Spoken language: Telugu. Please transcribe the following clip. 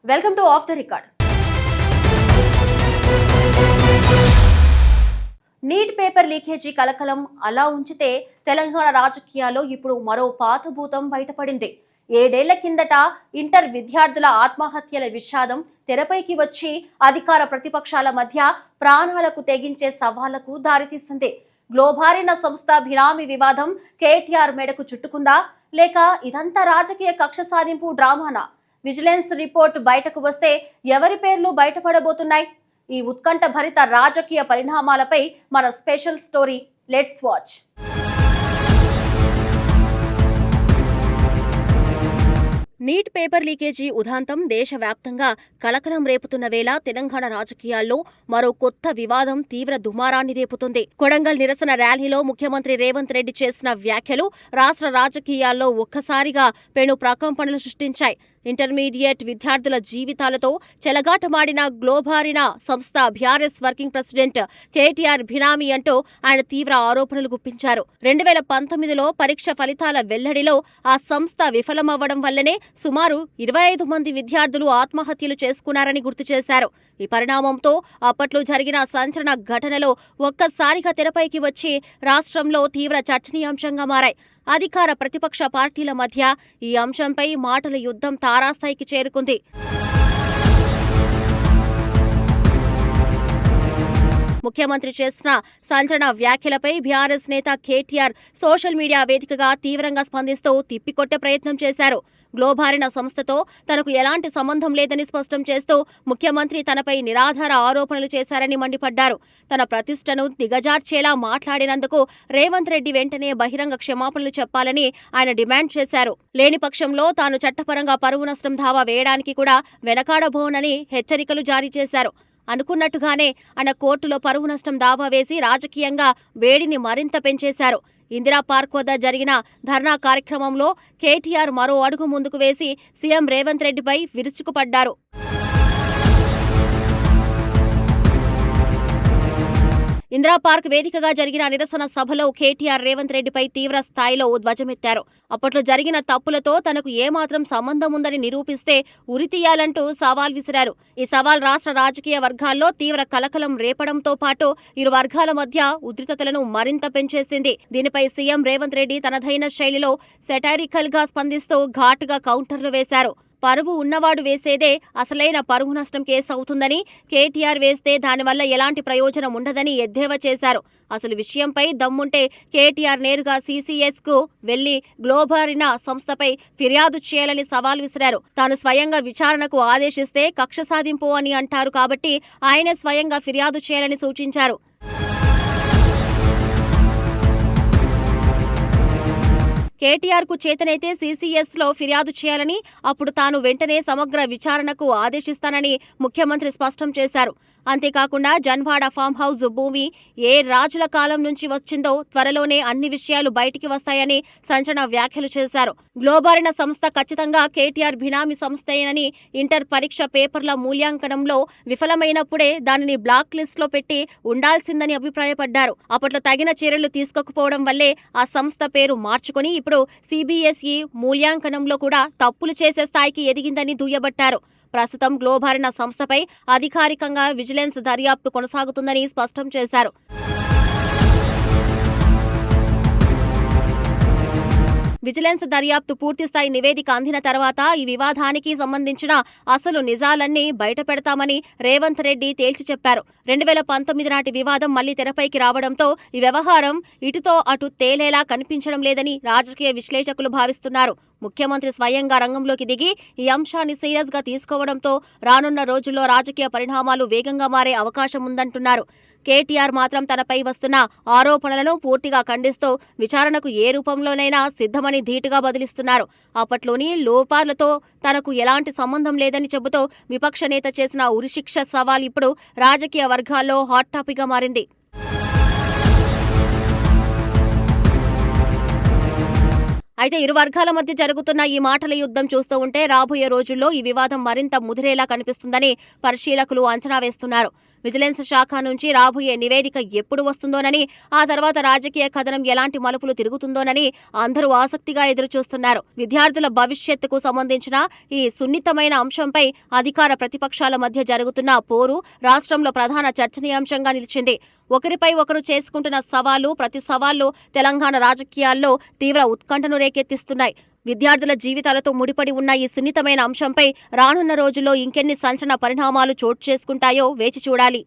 Welcome to of the record. Neat paper leakage కలకలం అలా ఉంచితే తెలంగాణ రాజకీయాల్లో ఇప్పుడు మరో పాతభూతం బయటపడింది. 7 ఏళ్ల కిందట ఇంటర్ విద్యార్థుల ఆత్మహత్యల విషాదం తెరపైకి వచ్చి అధికార ప్రతిపక్షాల మధ్య ప్రాణాలకు తెగించే సవాళ్లకు దారితీసింది. గ్లోబారిన సంస్థ బినామీ వివాదం కేటీఆర్ మెడకు చుట్టుకుందా, లేక ఇదంతా రాజకీయ కక్ష సాధింపు డ్రామానా? విజిలెన్స్ రిపోర్ట్ బయటకు వస్తే ఎవరి పేర్లు బయటపడబోతున్నాయి? ఈ ఉత్కంఠ భరిత రాజకీయ పరిణామాలపై మన special story. Let's watch. NEET paper leakage ఉదాంతం దేశవ్యాప్తంగా కలకలం రేపుతున్న వేళ తెలంగాణ రాజకీయాల్లో మరో కొత్త వివాదం తీవ్ర దుమారాన్ని రేపుతుంది. కొడంగల్ నిరసన ర్యాలీలో ముఖ్యమంత్రి రేవంత్ రెడ్డి చేసిన వ్యాఖ్యలు రాష్ట్ర రాజకీయాల్లో ఒక్కసారిగా పెను ప్రకంపనలు సృష్టించాయి. ఇంటర్మీడియట్ విద్యార్థుల జీవితాలతో చెలగాటమాడిన గ్లోబారిన సంస్థ బీఆర్ఎస్ వర్కింగ్ ప్రెసిడెంట్ కేటీఆర్ బినామీ అంటూ ఆయన తీవ్ర ఆరోపణలు గుప్పించారు. 2019లో పరీక్ష ఫలితాల వెల్లడిలో ఆ సంస్థ విఫలమవ్వడం వల్లనే సుమారు 25 మంది విద్యార్థులు ఆత్మహత్యలు చేసుకున్నారని గుర్తు చేశారు. ఈ పరిణామంతో అప్పట్లో జరిగిన సంచలన ఘటనలో ఒక్కసారిగా తెరపైకి వచ్చి రాష్ట్రంలో తీవ్ర చర్చనీయాంశంగా మారాయి. అధికార ప్రతిపక్ష పార్టీల మధ్య ఈ అంశంపై మాటల యుద్ధం తారాస్థాయికి చేరుకుంది. ముఖ్యమంత్రి చేసిన సంచలన వ్యాఖ్యలపై బీఆర్ఎస్ నేత కేటీఆర్ సోషల్ మీడియా వేదికగా తీవ్రంగా స్పందిస్తూ తిప్పికొట్టే ప్రయత్నం చేశారు. గ్లోబారిన సంస్థతో తనకు ఎలాంటి సంబంధం లేదని స్పష్టం చేస్తూ ముఖ్యమంత్రి తనపై నిరాధార ఆరోపణలు చేశారని మండిపడ్డారు. తన ప్రతిష్టను దిగజార్చేలా మాట్లాడినందుకు రేవంత్ రెడ్డి వెంటనే బహిరంగ క్షమాపణలు చెప్పాలని ఆయన డిమాండ్ చేశారు. లేని పక్షంలో తాను చట్టపరంగా పరువు నష్టం దావా వేయడానికి కూడా వెనకాడబోనని హెచ్చరికలు జారీ చేశారు. అనుకున్నట్టుగానే ఆయన కోర్టులో పరువు నష్టం దావా వేసి రాజకీయంగా వేడిని మరింత పెంచేశారు. ఇందిరా పార్క్ వద్ద జరిగిన ధర్నా కార్యక్రమంలో కేటీఆర్ మరో అడుగు ముందుకు వేసి సీఎం రేవంత్ రెడ్డిపై విరుచుకుపడ్డారు. ఇందిరా పార్క్ వేదికగా జరిగిన నిరసన సభలో కేటీఆర్ రేవంత్ రెడ్డిపై తీవ్ర స్థాయిలో ధ్వజమెత్తారు. అప్పట్లో జరిగిన తప్పులతో తనకు ఏమాత్రం సంబంధం ఉందని నిరూపిస్తే ఉరితీయాలంటూ సవాల్ విసిరారు. ఈ సవాల్ రాష్ట్ర రాజకీయ వర్గాల్లో తీవ్ర కలకలం రేపడంతో పాటు ఇరు వర్గాల మధ్య ఉద్రిక్తతలను మరింత పెంచేసింది. దీనిపై సీఎం రేవంత్ రెడ్డి తనదైన శైలిలో సెటైరికల్ గా స్పందిస్తూ ఘాటుగా కౌంటర్లు వేశారు. పరువు ఉన్నవాడు వేసేదే అసలైన పరువు నష్టం కేసు అవుతుందని, కేటీఆర్ వేస్తే దానివల్ల ఎలాంటి ప్రయోజనం ఉండదని ఎద్దేవా చేశారు. అసలు విషయంపై దమ్ముంటే కేటీఆర్ నేరుగా సీసీఎస్ కు వెళ్లి గ్లోబారిన సంస్థపై ఫిర్యాదు చేయాలని సవాల్ విసిరారు. తాను స్వయంగా విచారణకు ఆదేశిస్తే కక్ష సాధింపు అని అంటారు కాబట్టి ఆయనే స్వయంగా ఫిర్యాదు చేయాలని సూచించారు. కేటీఆర్ కు చేతనైతే సీసీఎస్ లో ఫిర్యాదు చేయాలని, అప్పుడు తాను వెంటనే సమగ్ర విచారణకు ఆదేశిస్తానని ముఖ్యమంత్రి స్పష్టం చేశారు. అంతేకాకుండా జన్వాడ ఫామ్ హౌస్ భూమి ఏ రాజుల కాలం నుంచి వచ్చిందో త్వరలోనే అన్ని విషయాలు బయటికి వస్తాయని సంచలన వ్యాఖ్యలు చేశారు. గ్లోబారిన సంస్థ ఖచ్చితంగా కేటీఆర్ బినామీ సంస్థేనని, ఇంటర్ పరీక్ష పేపర్ల మూల్యాంకనంలో విఫలమైనప్పుడే దానిని బ్లాక్ లిస్ట్ లో పెట్టి ఉండాల్సిందని అభిప్రాయపడ్డారు. అప్పట్లో తగిన చర్యలు తీసుకోకపోవడం వల్లే ఆ సంస్థ పేరు మార్చుకుని ఇప్పుడు సీబీఎస్ఈ మూల్యాంకనంలో కూడా తప్పులు చేసే స్థాయికి ఎదిగిందని దుయ్యబట్టారు. ప్రస్తుతం గ్లోబారిన సంస్థపై అధికారికంగా విజిలెన్స్ దర్యాప్తు కొనసాగుతుందని స్పష్టం చేశారు. విజిలెన్స్ దర్యాప్తు పూర్తిస్థాయి నివేదిక అందిన తర్వాత ఈ వివాదానికి సంబంధించిన అసలు నిజాలన్నీ బయటపెడతామని రేవంత్ రెడ్డి తేల్చి చెప్పారు. 2019 నాటి వివాదం మళ్లీ తెరపైకి రావడంతో ఈ వ్యవహారం ఇటుతో అటు తేలేలా కనిపించడం లేదని రాజకీయ విశ్లేషకులు భావిస్తున్నారు. ముఖ్యమంత్రి స్వయంగా రంగంలోకి దిగి ఈ అంశాన్ని సీరియస్ గా తీసుకోవడంతో రానున్న రోజుల్లో రాజకీయ పరిణామాలు వేగంగా మారే అవకాశం ఉందంటున్నారు. కేటీఆర్ మాత్రం తనపై వస్తున్న ఆరోపణలను పూర్తిగా ఖండిస్తూ విచారణకు ఏ రూపంలోనైనా సిద్ధమని ధీటుగా బదిలిస్తున్నారు. అప్పట్లోని లోపాలతో తనకు ఎలాంటి సంబంధం లేదని చెబుతూ విపక్ష నేత చేసిన ఉరిశిక్ష సవాల్ ఇప్పుడు రాజకీయ వర్గాల్లో హాట్ టాపిక్ గా మారింది. అయితే ఇరు వర్గాల మధ్య జరుగుతున్న ఈ మాటల యుద్ధం చూస్తూ ఉంటే రాబోయే రోజుల్లో ఈ వివాదం మరింత ముదిరేలా కనిపిస్తుందని పరిశీలకులు అంచనా వేస్తున్నారు. విజిలెన్స్ శాఖ నుంచి రాబోయే నివేదిక ఎప్పుడు వస్తుందోనని, ఆ తర్వాత రాజకీయ కథనం ఎలాంటి మలుపులు తిరుగుతుందోనని అందరూ ఆసక్తిగా ఎదురుచూస్తున్నారు. విద్యార్థుల భవిష్యత్తుకు సంబంధించిన ఈ సున్నితమైన అంశంపై అధికార ప్రతిపక్షాల మధ్య జరుగుతున్న పోరు రాష్ట్రంలో ప్రధాన చర్చనీయాంశంగా నిలిచింది. ఒకరిపై ఒకరు చేసుకుంటున్న సవాళ్లు, ప్రతి సవాళ్లు తెలంగాణ రాజకీయాల్లో తీవ్ర ఉత్కంఠను రేకెత్తిస్తున్నాయి. విద్యార్థుల జీవితాలతో ముడిపడి ఉన్న ఈ సున్నితమైన అంశంపై రానున్న రోజుల్లో ఇంకెన్ని సంచలన పరిణామాలు చోటు చేసుకుంటాయో వేచి చూడాలి.